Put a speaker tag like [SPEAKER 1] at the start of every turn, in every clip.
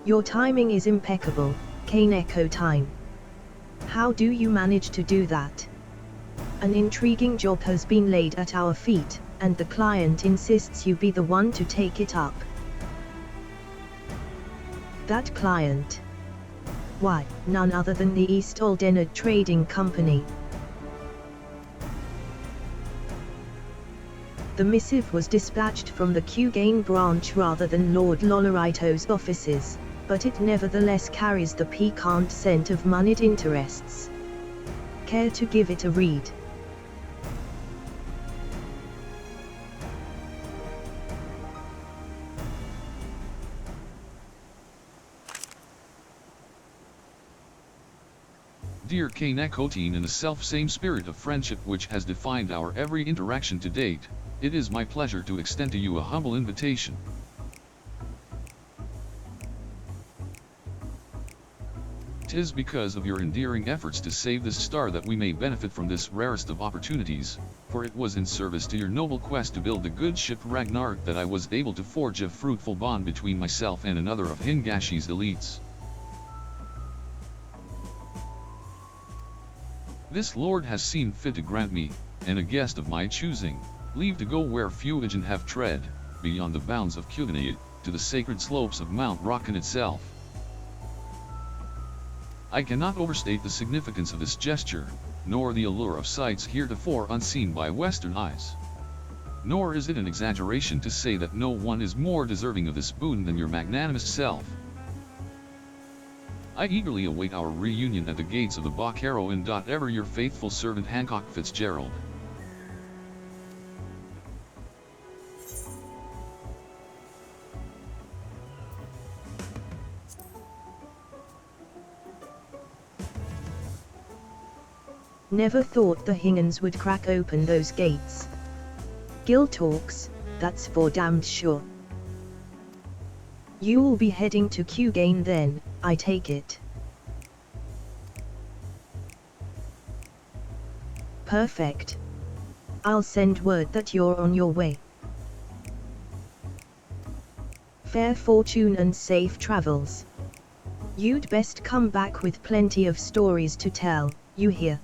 [SPEAKER 1] Your timing is impeccable, Kaneko time. How do you manage to do that? An intriguing job has been laid at our feet, and the client insists you be the one to take it up. That client? Why, none other than the East Alderney Trading Company. The missive was dispatched from the Kugain branch rather than Lord Lolorito's offices, but it nevertheless carries the piquant scent of moneyed interests. Care to give it a read?
[SPEAKER 2] Dear Kaneko-tin, in the self-same spirit of friendship which has defined our every interaction to date, it is my pleasure to extend to you a humble invitation. 'Tis because of your endearing efforts to save this star that we may benefit from this rarest of opportunities, for it was in service to your noble quest to build the good ship Ragnarok that I was able to forge a fruitful bond between myself and another of Hingashi's elites. This lord has seen fit to grant me, and a guest of my choosing, leave to go where few ijin have tread, beyond the bounds of Kugain, to the sacred slopes of Mount Rokkon itself. I cannot overstate the significance of this gesture, nor the allure of sights heretofore unseen by Western eyes. Nor is it an exaggeration to say that no one is more deserving of this boon than your magnanimous self. I eagerly await our reunion at the gates of the Bokharo Inn. Ever your faithful servant Hancock Fitzgerald.
[SPEAKER 1] Never thought the Hingans would crack open those gates. Guild talks, that's for damned sure. You'll be heading to Kugain then, I take it. Perfect. I'll send word that you're on your way. Fair fortune and safe travels. You'd best come back with plenty of stories to tell, you hear?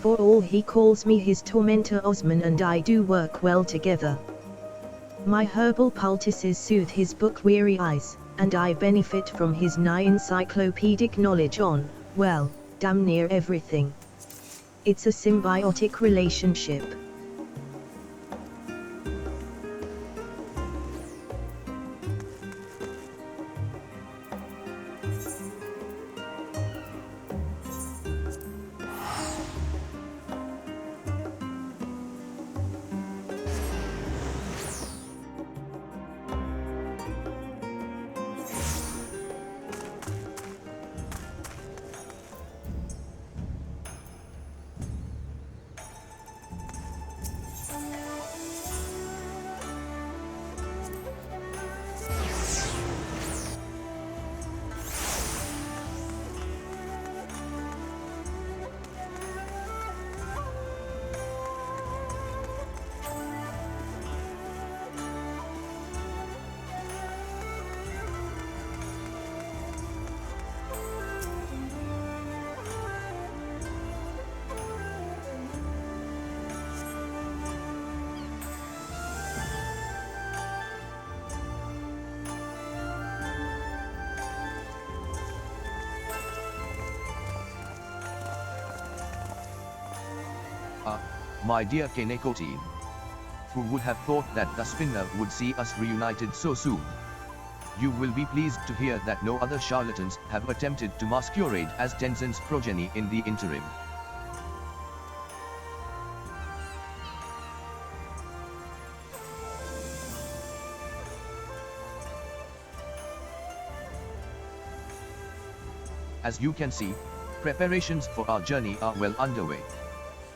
[SPEAKER 1] For all he calls me his tormentor Osman, and I do work well together. My herbal poultices soothe his book-weary eyes, and I benefit from his nigh encyclopedic knowledge on, well, damn near everything. It's a symbiotic relationship.
[SPEAKER 3] My dear Kaneko-tin. Who would have thought that the spinner would see us reunited so soon? You will be pleased to hear that no other charlatans have attempted to masquerade as Tenzin's progeny in the interim. As you can see, preparations for our journey are well underway.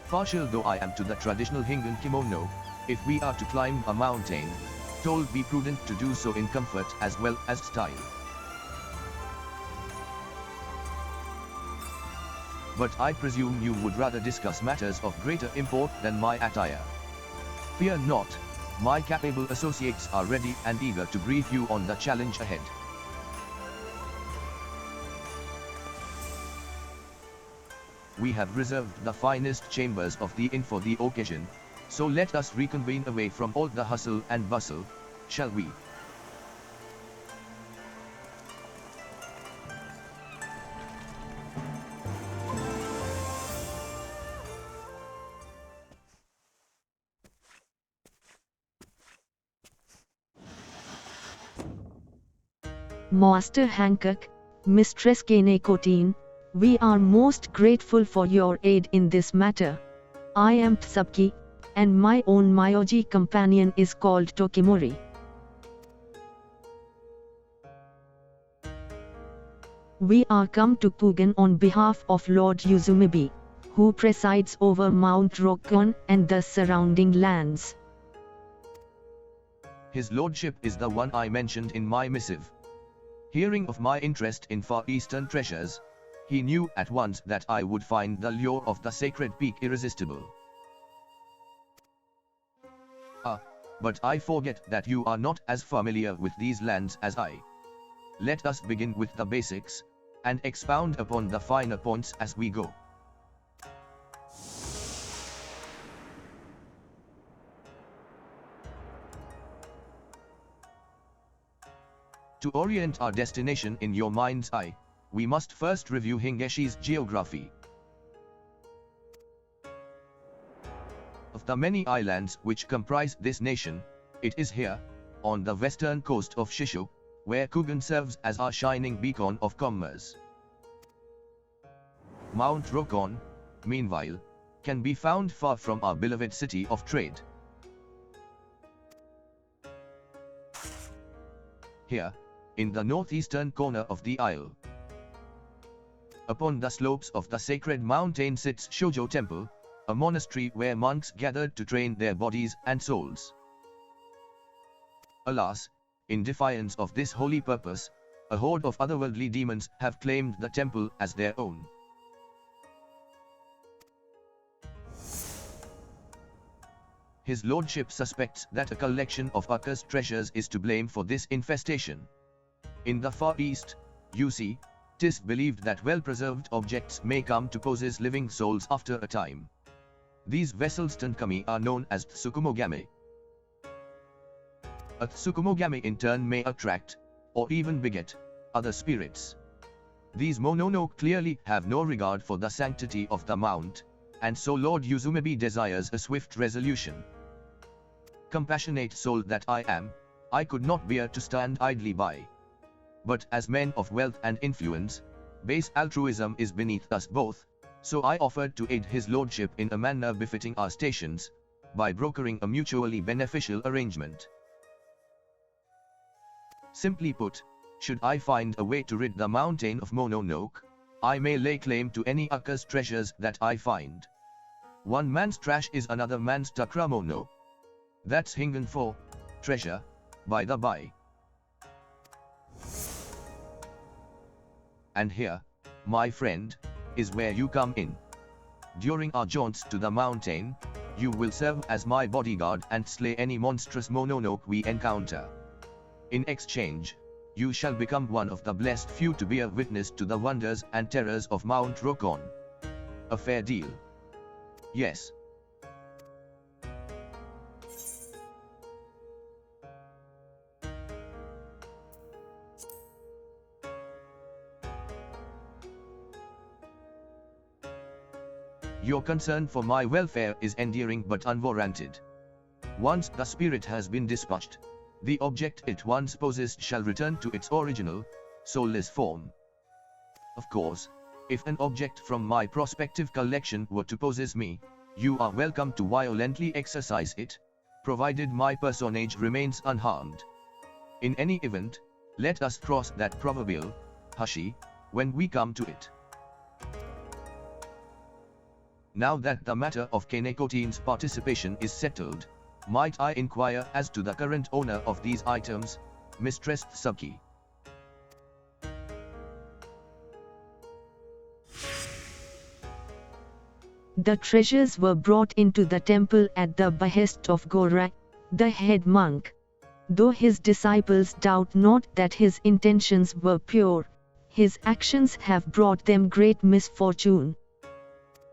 [SPEAKER 3] Partial though I am to the traditional Hingan kimono, if we are to climb a mountain, told be prudent to do so in comfort as well as style. but I presume you would rather discuss matters of greater import than my attire. Fear not, my capable associates are ready and eager to brief you on the challenge ahead. We have reserved the finest chambers of the inn for the occasion, so let us reconvene away from all the hustle and bustle, shall we?
[SPEAKER 4] Master Hancock, Mistress Kanekotine, we are most grateful for your aid in this matter. I am Tsubki, and my own Myoji companion is called Tokimori. We are come to Kugan on behalf of Lord Uzumibe, who presides over Mount Rokkon and the surrounding lands.
[SPEAKER 3] His lordship is the one I mentioned in my missive. Hearing of my interest in Far Eastern treasures, he knew at once that I would find the lure of the sacred peak irresistible. But I forget that you are not as familiar with these lands as I. Let us begin with the basics, and expound upon the finer points as we go. To orient our destination in your mind's eye, we must first review Hingashi's geography. Of the many islands which comprise this nation, it is here, on the western coast of Shishu, where Kugan serves as our shining beacon of commerce. Mount Rokkon, meanwhile, can be found far from our beloved city of trade. Here, in the northeastern corner of the isle, upon the slopes of the sacred mountain sits Shoujo Temple, a monastery where monks gathered to train their bodies and souls. Alas, in defiance of this holy purpose, a horde of otherworldly demons have claimed the temple as their own. His lordship suspects that a collection of accursed treasures is to blame for this infestation. In the Far East, you see, 'tis believed that well-preserved objects may come to possess living souls after a time. These vessels Tenkami are known as Tsukumogami. A Tsukumogami in turn may attract, or even beget, other spirits. These Mononoke clearly have no regard for the sanctity of the mount, and so Lord Uzumibe desires a swift resolution. Compassionate soul that I am, I could not bear to stand idly by. But as men of wealth and influence, base altruism is beneath us both, so I offered to aid his lordship in a manner befitting our stations, by brokering a mutually beneficial arrangement. Simply put, should I find a way to rid the mountain of Mononoke, I may lay claim to any accursed treasures that I find. One man's trash is another man's takramono. That's Hingan for treasure, by the by. And here, my friend, is where you come in. During our jaunts to the mountain, you will serve as my bodyguard and slay any monstrous Mononoke we encounter. In exchange, you shall become one of the blessed few to bear witness to the wonders and terrors of Mount Rokkon. A fair deal. Yes. Your concern for my welfare is endearing but unwarranted. Once the spirit has been dispatched, the object it once possessed shall return to its original, soulless form. Of course, if an object from my prospective collection were to possess me, you are welcome to violently exercise it, provided my personage remains unharmed. In any event, let us cross that proverbial Hashi when we come to it. Now that the matter of Kanekotine's participation is settled, might I inquire as to the current owner of these items, Mistress Tsubki?
[SPEAKER 4] The treasures were brought into the temple at the behest of Gora, the head monk. Though his disciples doubt not that his intentions were pure, his actions have brought them great misfortune.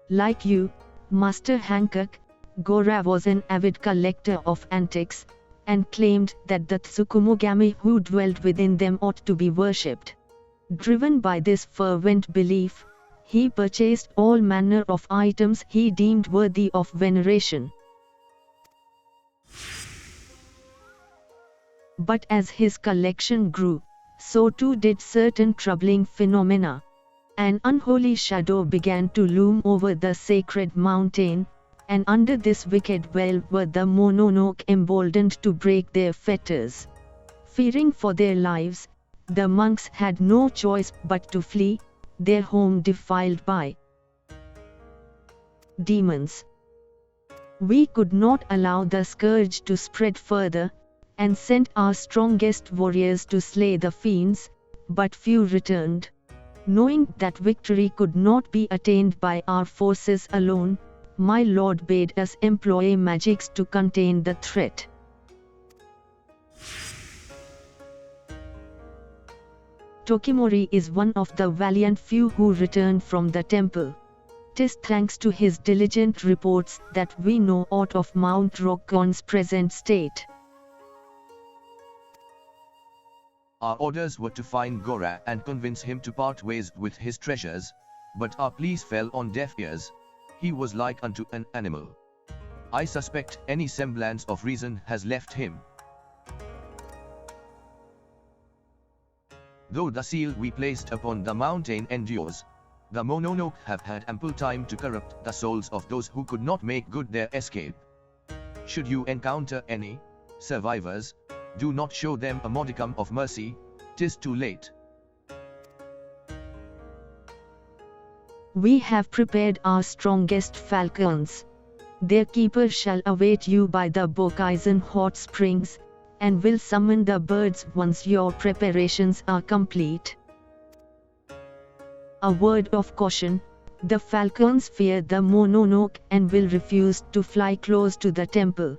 [SPEAKER 4] Like you, Master Hancock, Gora was an avid collector of antiques, and claimed that the Tsukumogami who dwelt within them ought to be worshipped. Driven by this fervent belief, he purchased all manner of items he deemed worthy of veneration. But as his collection grew, so too did certain troubling phenomena. An unholy shadow began to loom over the sacred mountain, and under this wicked well were the Mononoke emboldened to break their fetters. Fearing for their lives, the monks had no choice but to flee, their home defiled by demons. We could not allow the scourge to spread further, and sent our strongest warriors to slay the fiends, but few returned. Knowing that victory could not be attained by our forces alone, my lord bade us employ magics to contain the threat. Tokimori is one of the valiant few who returned from the temple. 'Tis thanks to his diligent reports that we know aught of Mount Rokkon's present state.
[SPEAKER 3] Our orders were to find Gora and convince him to part ways with his treasures, but our pleas fell on deaf ears. He was like unto an animal. I suspect any semblance of reason has left him. Though the seal we placed upon the mountain endures, the Mononoke have had ample time to corrupt the souls of those who could not make good their escape. Should you encounter any survivors, do not show them a modicum of mercy, 'tis too late.
[SPEAKER 4] We have prepared our strongest falcons. Their keeper shall await you by the Bokaisen hot springs, and will summon the birds once your preparations are complete. A word of caution: the falcons fear the Mononoke and will refuse to fly close to the temple.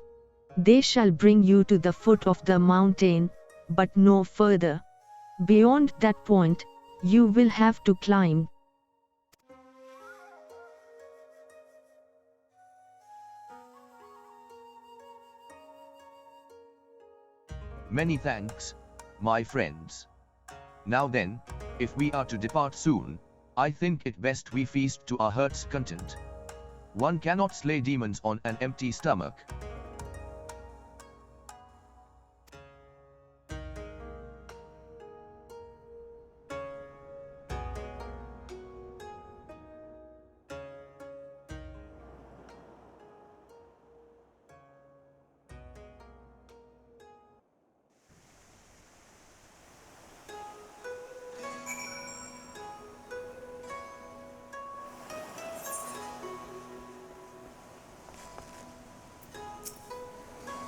[SPEAKER 4] They shall bring you to the foot of the mountain, but no further. Beyond that point, you will have to climb.
[SPEAKER 3] Many thanks, my friends. Now then, if we are to depart soon, I think it best we feast to our heart's content. One cannot slay demons on an empty stomach.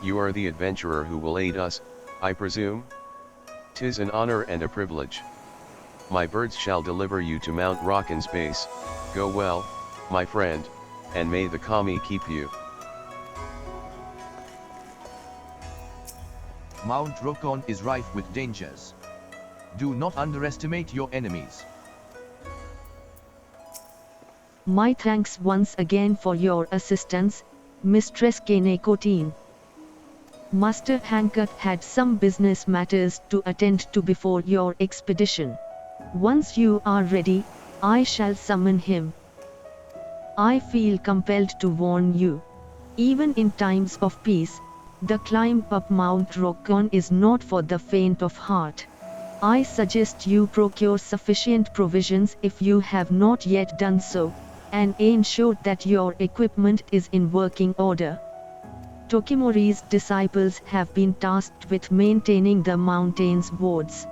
[SPEAKER 5] You are the adventurer who will aid us, I presume? 'Tis an honor and a privilege. My birds shall deliver you to Mount Rokkon's base. Go well, my friend, and may the kami keep you.
[SPEAKER 3] Mount Rokkon is rife with dangers. Do not underestimate your enemies.
[SPEAKER 4] My thanks once again for your assistance, Mistress Kaneko-tin. Master Hancock had some business matters to attend to before your expedition. Once you are ready, I shall summon him. I feel compelled to warn you. Even in times of peace, the climb up Mount Rokkon is not for the faint of heart. I suggest you procure sufficient provisions if you have not yet done so, and ensure that your equipment is in working order. Tokimori's disciples have been tasked with maintaining the mountain's wards.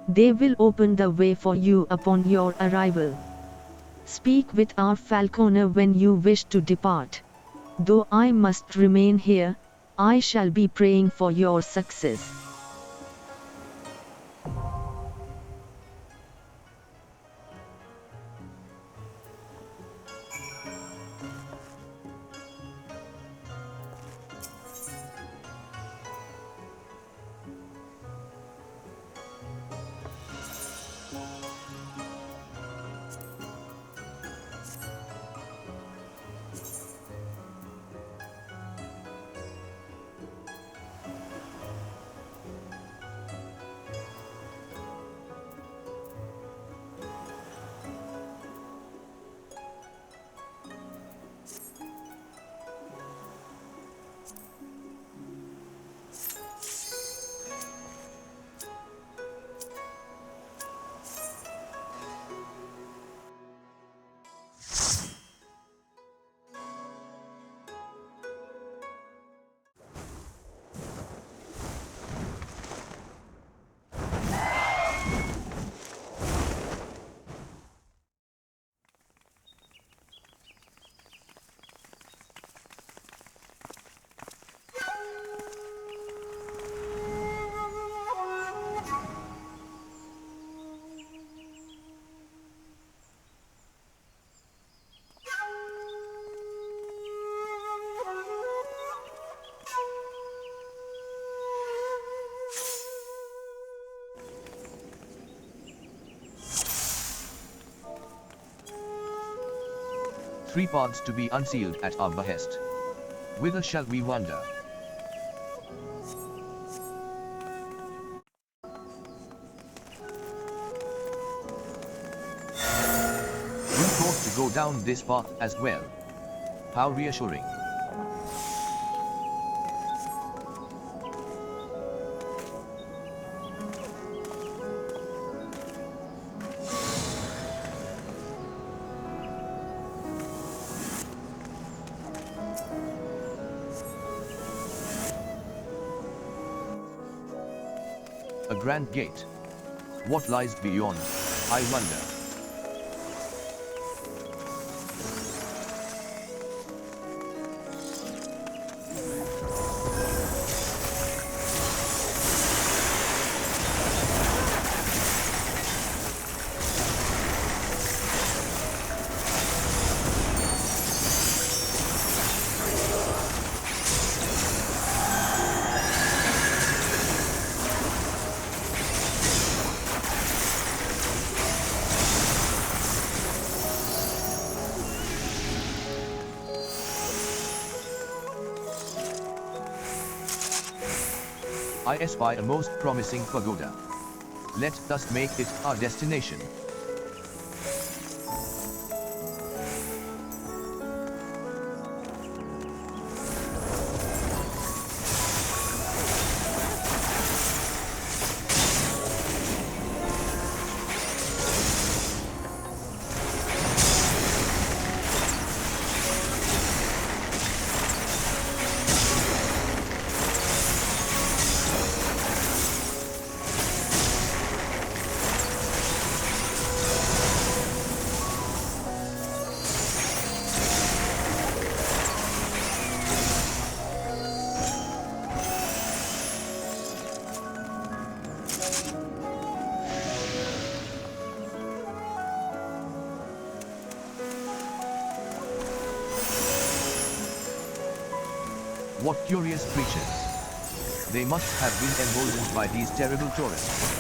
[SPEAKER 4] They will open the way for you upon your arrival. Speak with our falconer when you wish to depart. Though I must remain here, I shall be praying for your success.
[SPEAKER 3] 3 paths to be unsealed at our behest. Whither shall we wander? You thought to go down this path as well. How reassuring. A grand gate. What lies beyond, I wonder. I espy a most promising pagoda. Let us make it our destination. What curious creatures! They must have been emboldened by these terrible torrents.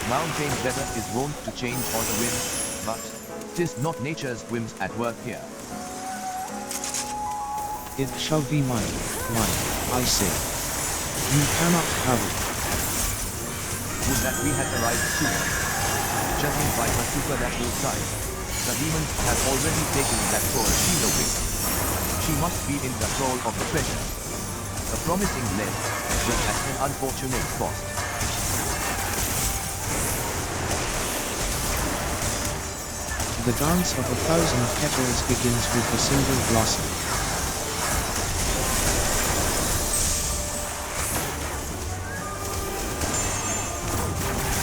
[SPEAKER 3] Mountain weather is wont to change on a whim, but 'tis not nature's whims at work here.
[SPEAKER 6] It shall be mine, I say. You cannot have it.
[SPEAKER 3] Would that we had arrived sooner. Judging by her supernatural size, the demons have already taken that poor Sheila away. She must be in control of the treasure. A promising blend, but at an unfortunate cost.
[SPEAKER 6] The dance of 1,000 petals begins with a single blossom.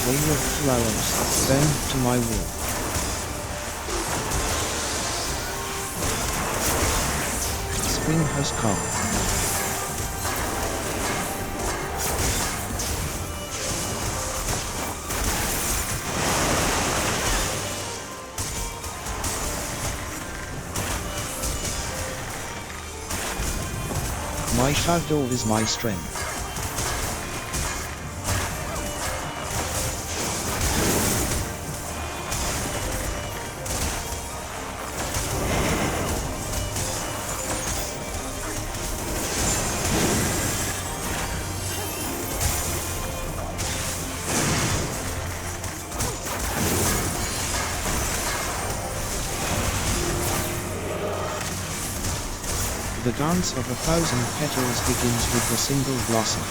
[SPEAKER 6] Rain of flowers, bend to my will. Spring has come. My shadow is my strength. The dance of 1,000 petals begins with a single blossom.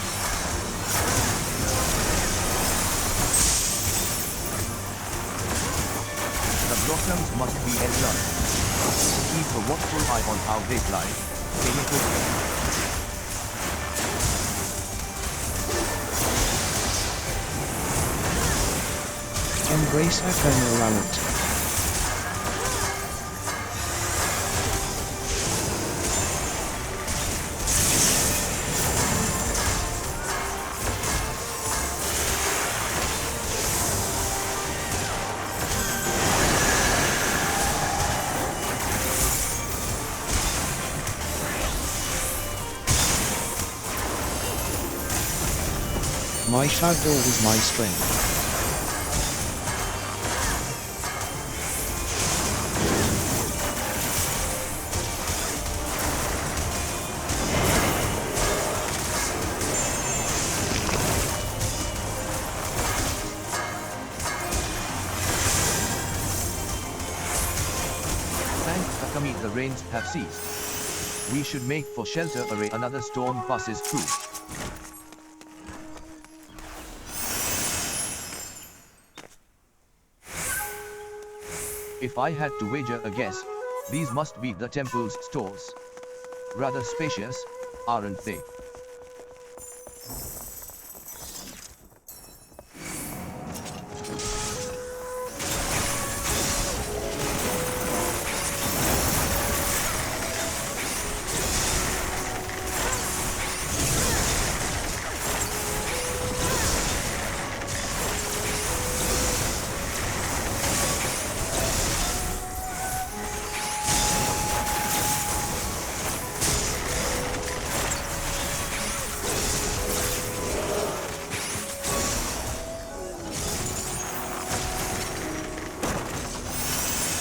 [SPEAKER 3] The blossoms must be enlarged. Keep a watchful eye on how they fly.
[SPEAKER 6] Embrace ephemerality. My shadow is my strength.
[SPEAKER 3] Thank Takami, the rains have ceased. We should make for shelter array another storm passes through. If I had to wager a guess, these must be the temple's stores. Rather spacious, aren't they?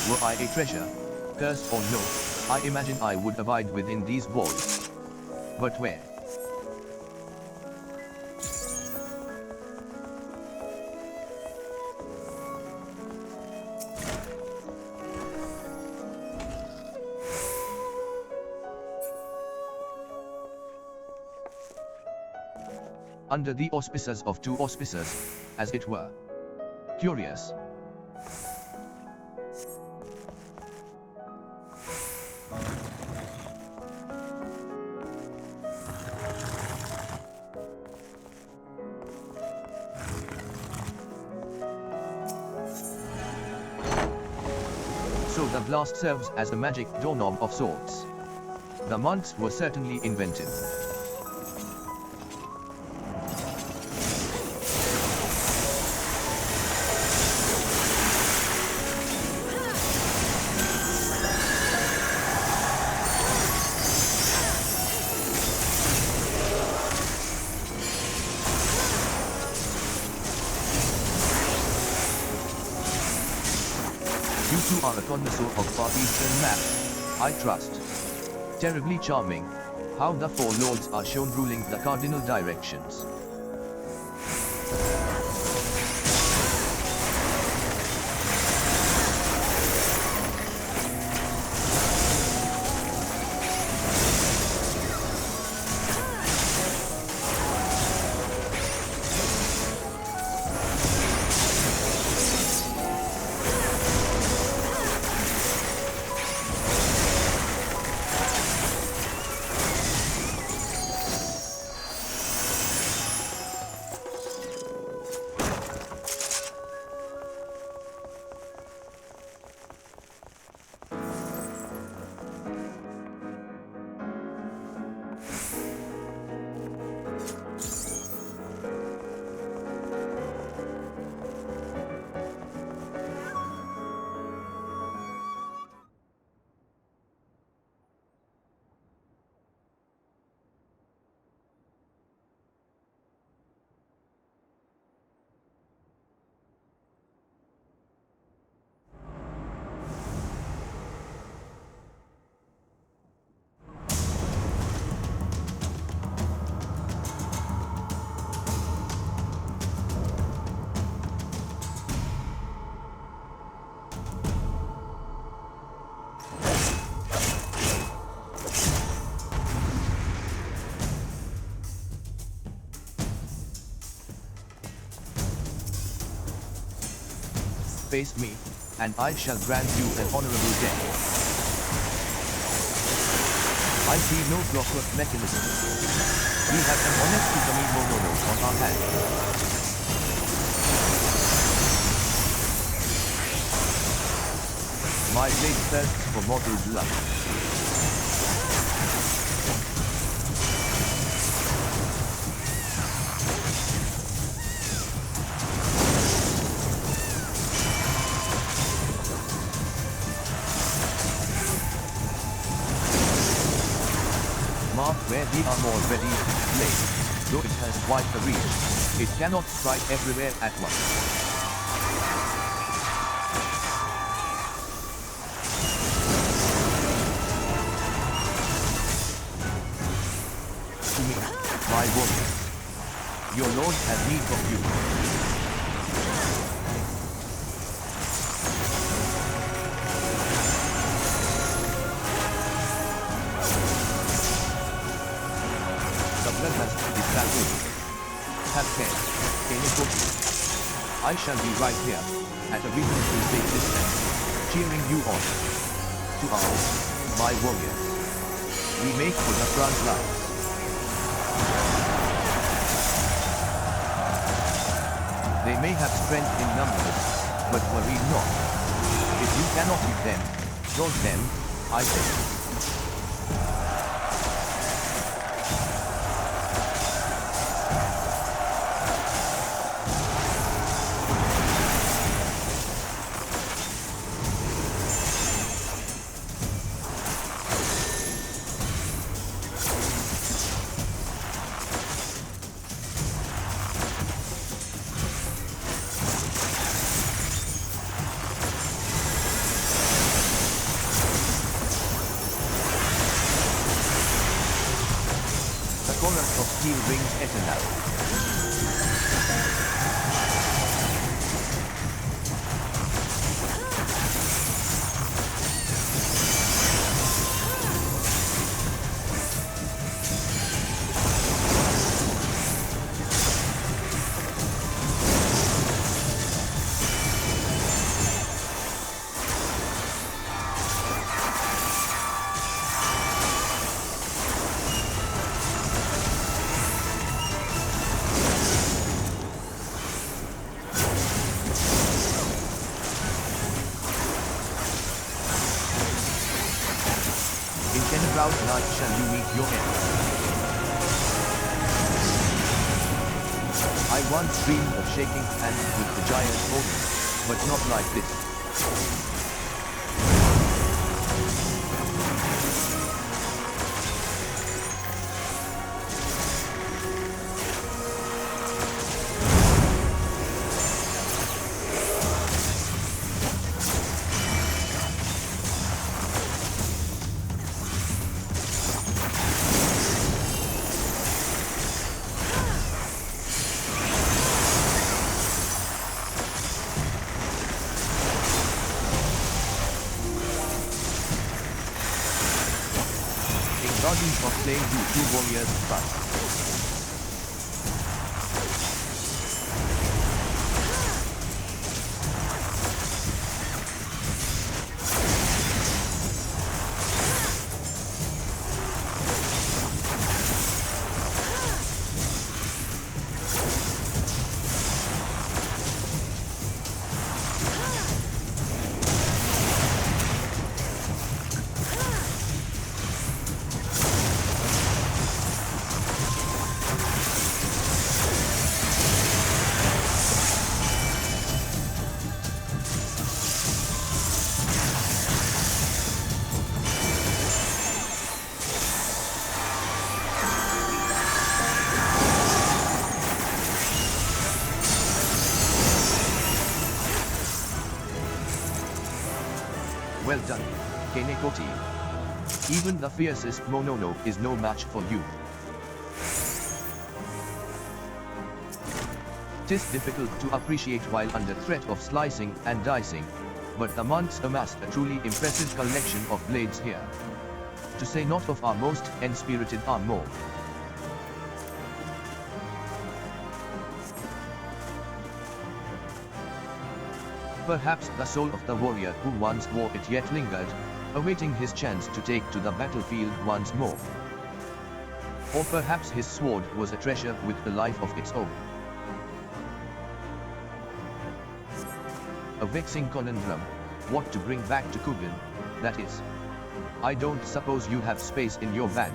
[SPEAKER 3] Were I a treasure, cursed or no, I imagine I would abide within these walls. But where? Under the auspices of two auspices, as it were. Curious. So the blast serves as the magic doorknob of sorts. The monks were certainly inventive. You two are a connoisseur of Far Eastern math, I trust. Terribly charming, how the four lords are shown ruling the cardinal directions. Face me, and I shall grant you an honorable death. I see no clockwork mechanism. We have an honest Mononoke on our hands. My blade thirsts for mortal blood. Mark where the armor ready blade. Though it has quite a reach, it cannot strike everywhere at once. My warrior, your lord has need of you. The blood has distracted. Have care, Hancock. I shall be right here, at a reasonably safe distance, cheering you on. To arms, my warriors. We make for the front line. They may have strength in numbers, but worry not. If you cannot beat them, don't them, I say. Chorus of steel rings eternal. Proud night shall you meet your end. I once dreamed of shaking hands with the giant Odin, but not like this. Guardians of Flame do 2 warriors first. Well done, Hancock. Even the fiercest Mononoke is no match for you. 'Tis difficult to appreciate while under threat of slicing and dicing, but the monks amassed a truly impressive collection of blades here. To say not of our most enspirited armor. Perhaps the soul of the warrior who once wore it yet lingered, awaiting his chance to take to the battlefield once more. Or perhaps his sword was a treasure with a life of its own. A vexing conundrum, What to bring back to Kugan, that is. I don't suppose you have space in your van.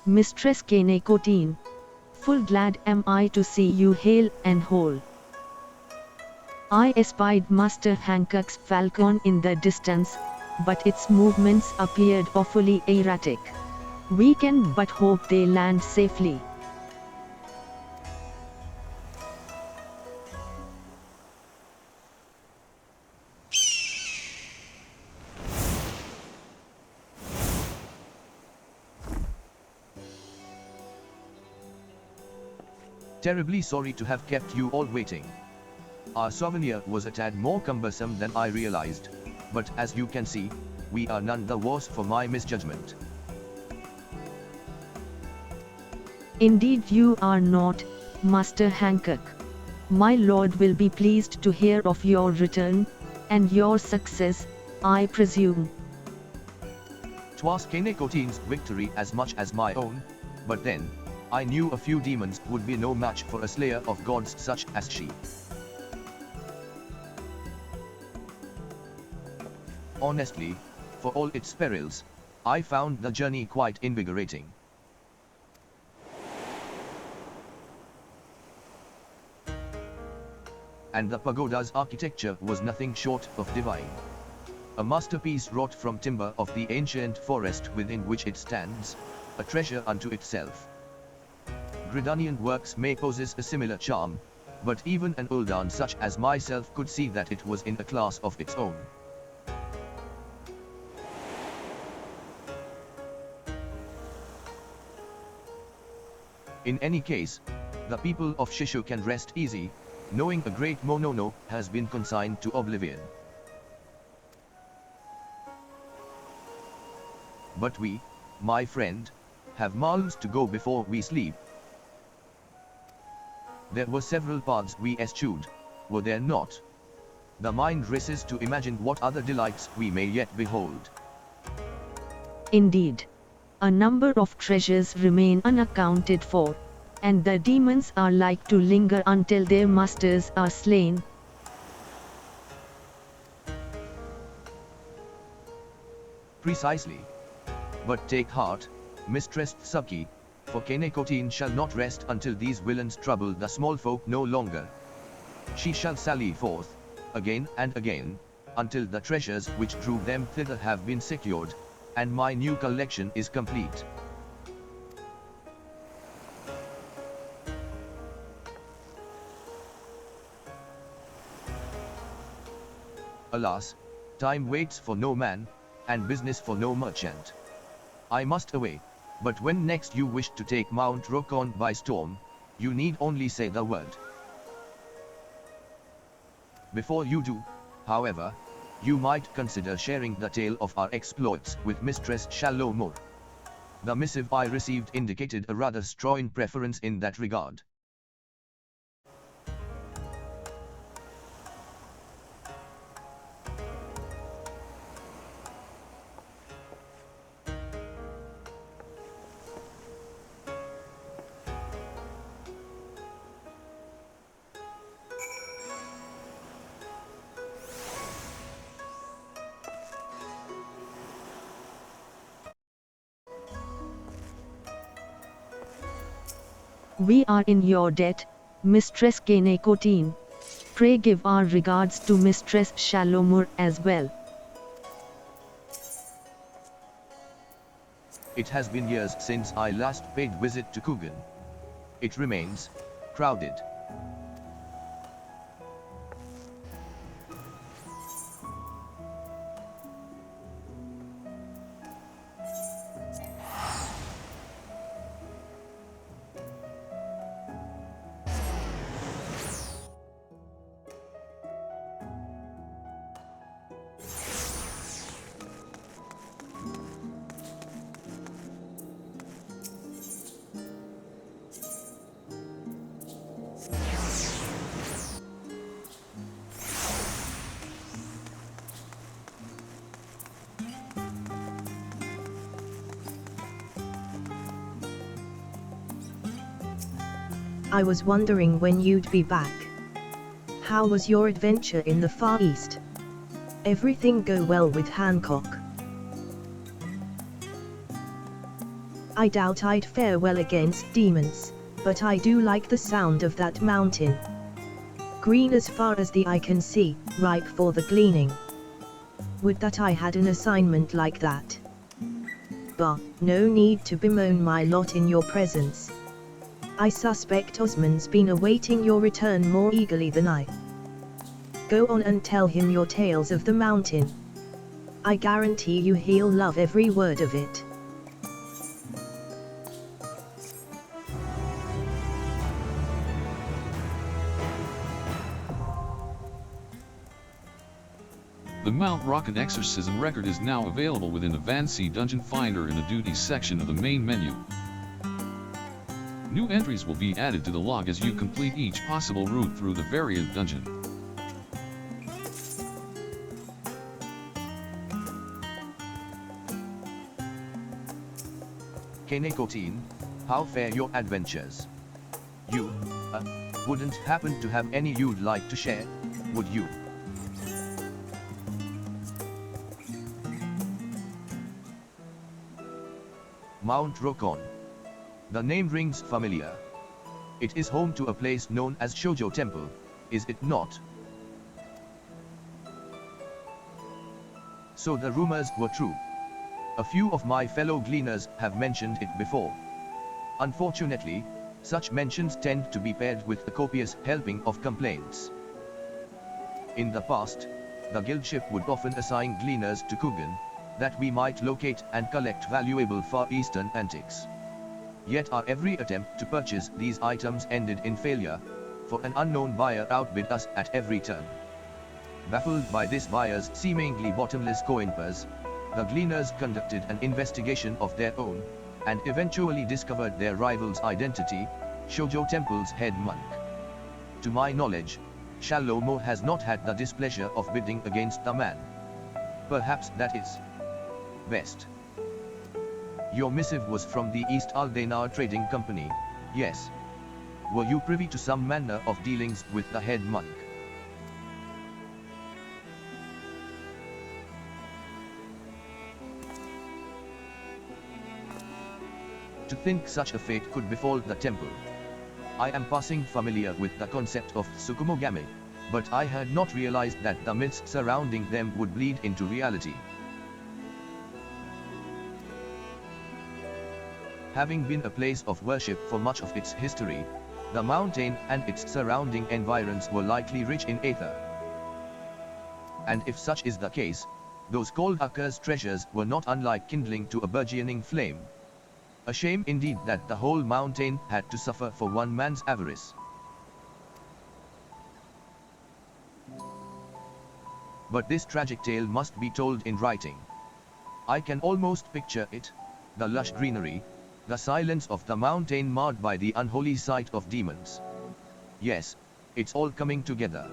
[SPEAKER 4] Mistress Kanekotine, full glad am I to see you hale and whole. I espied Master Hancock's falcon in the distance, but its movements appeared awfully erratic. We can but hope they land safely.
[SPEAKER 3] Terribly sorry to have kept you all waiting. Our souvenir was a tad more cumbersome than I realized, but as you can see, we are none the worse for my misjudgment.
[SPEAKER 4] Indeed you are not, Master Hancock. My lord will be pleased to hear of your return, and your success, I presume.
[SPEAKER 3] 'Twas Kanekotine's victory as much as my own, but then, I knew a few demons would be no match for a slayer of gods such as she. Honestly, for all its perils, I found the journey quite invigorating. And the pagoda's architecture was nothing short of divine. A masterpiece wrought from timber of the ancient forest within which it stands, a treasure unto itself. Gridanian works may possess a similar charm, but even an Uldan such as myself could see that it was in a class of its own. In any case, the people of Shishu can rest easy, knowing a great Mononoke has been consigned to oblivion. But we, my friend, have miles to go before we sleep. There were several paths we eschewed, were there not? The mind races to imagine what other delights we may yet behold.
[SPEAKER 4] Indeed. A number of treasures remain unaccounted for, and the demons are like to linger until their masters are slain.
[SPEAKER 3] Precisely. But take heart, Mistress Tsubki, for Kanekotine shall not rest until these villains trouble the small folk no longer. She shall sally forth, again and again, until the treasures which drew them thither have been secured, and my new collection is complete. Alas, time waits for no man, and business for no merchant. I must away, but when next you wish to take Mount Rokkon by storm, you need only say the word. Before you do, however, you might consider sharing the tale of our exploits with Mistress Shalomur. The missive I received indicated a rather strong preference in that regard.
[SPEAKER 4] We are in your debt, Mistress Kanekotine. Pray give our regards to Mistress Shalomur as well.
[SPEAKER 3] It has been years since I last paid visit to Kugan. It remains crowded.
[SPEAKER 1] I was wondering when you'd be back. How was your adventure in the Far East? Everything go well with Hancock? I doubt I'd fare well against demons, but I do like the sound of that mountain. Green as far as the eye can see, ripe for the gleaning. Would that I had an assignment like that. But, no need to bemoan my lot in your presence. I suspect Osman's been awaiting your return more eagerly than I. Go on and tell him your tales of the mountain. I guarantee you he'll love every word of it.
[SPEAKER 2] The Mount Rokkon exorcism record is now available within the Vansi Dungeon Finder in the Duties section of the main menu. New entries will be added to the log as you complete each possible route through the variant dungeon.
[SPEAKER 3] Kanekotin, how fare your adventures? You, wouldn't happen to have any you'd like to share, would you? Mount Rokkon. The name rings familiar. It is home to a place known as Shoujo Temple, is it not? So the rumors were true. A few of my fellow gleaners have mentioned it before. Unfortunately, such mentions tend to be paired with a copious helping of complaints. In the past, the guildship would often assign gleaners to Kugan, that we might locate and collect valuable Far Eastern antiques. Yet our every attempt to purchase these items ended in failure, for an unknown buyer outbid us at every turn. Baffled by this buyer's seemingly bottomless coin purse, the gleaners conducted an investigation of their own, and eventually discovered their rival's identity, Shoujo Temple's head monk. To my knowledge, Shalomo has not had the displeasure of bidding against the man. Perhaps that is best. Your missive was from the East Aldenar Trading Company, yes. Were you privy to some manner of dealings with the head monk? To think such a fate could befall the temple. I am passing familiar with the concept of Tsukumogame, but I had not realized that the myths surrounding them would bleed into reality. Having been a place of worship for much of its history, the mountain and its surrounding environs were likely rich in aether. And if such is the case, those cold Akka's treasures were not unlike kindling to a burgeoning flame. A shame indeed that the whole mountain had to suffer for one man's avarice. But this tragic tale must be told in writing. I can almost picture it, the lush greenery, the silence of the mountain marred by the unholy sight of demons. Yes, it's all coming together.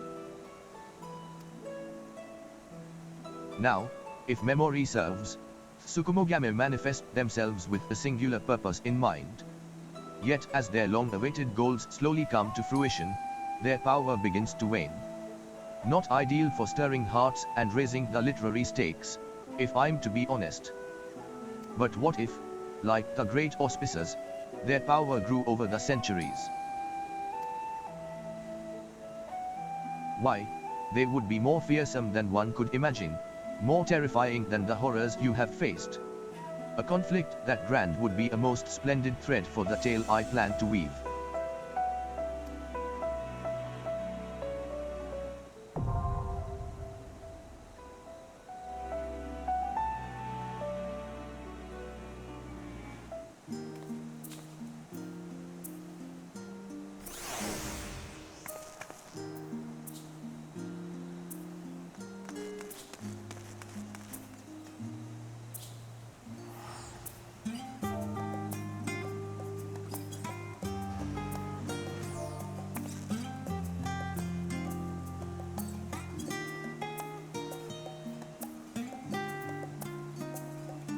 [SPEAKER 3] Now, if memory serves, Tsukumogame manifest themselves with a singular purpose in mind. Yet as their long-awaited goals slowly come to fruition, their power begins to wane. Not ideal for stirring hearts and raising the literary stakes, if I'm to be honest. But what if, like the great auspicers, their power grew over the centuries? Why, they would be more fearsome than one could imagine, more terrifying than the horrors you have faced. A conflict that grand would be a most splendid thread for the tale I plan to weave.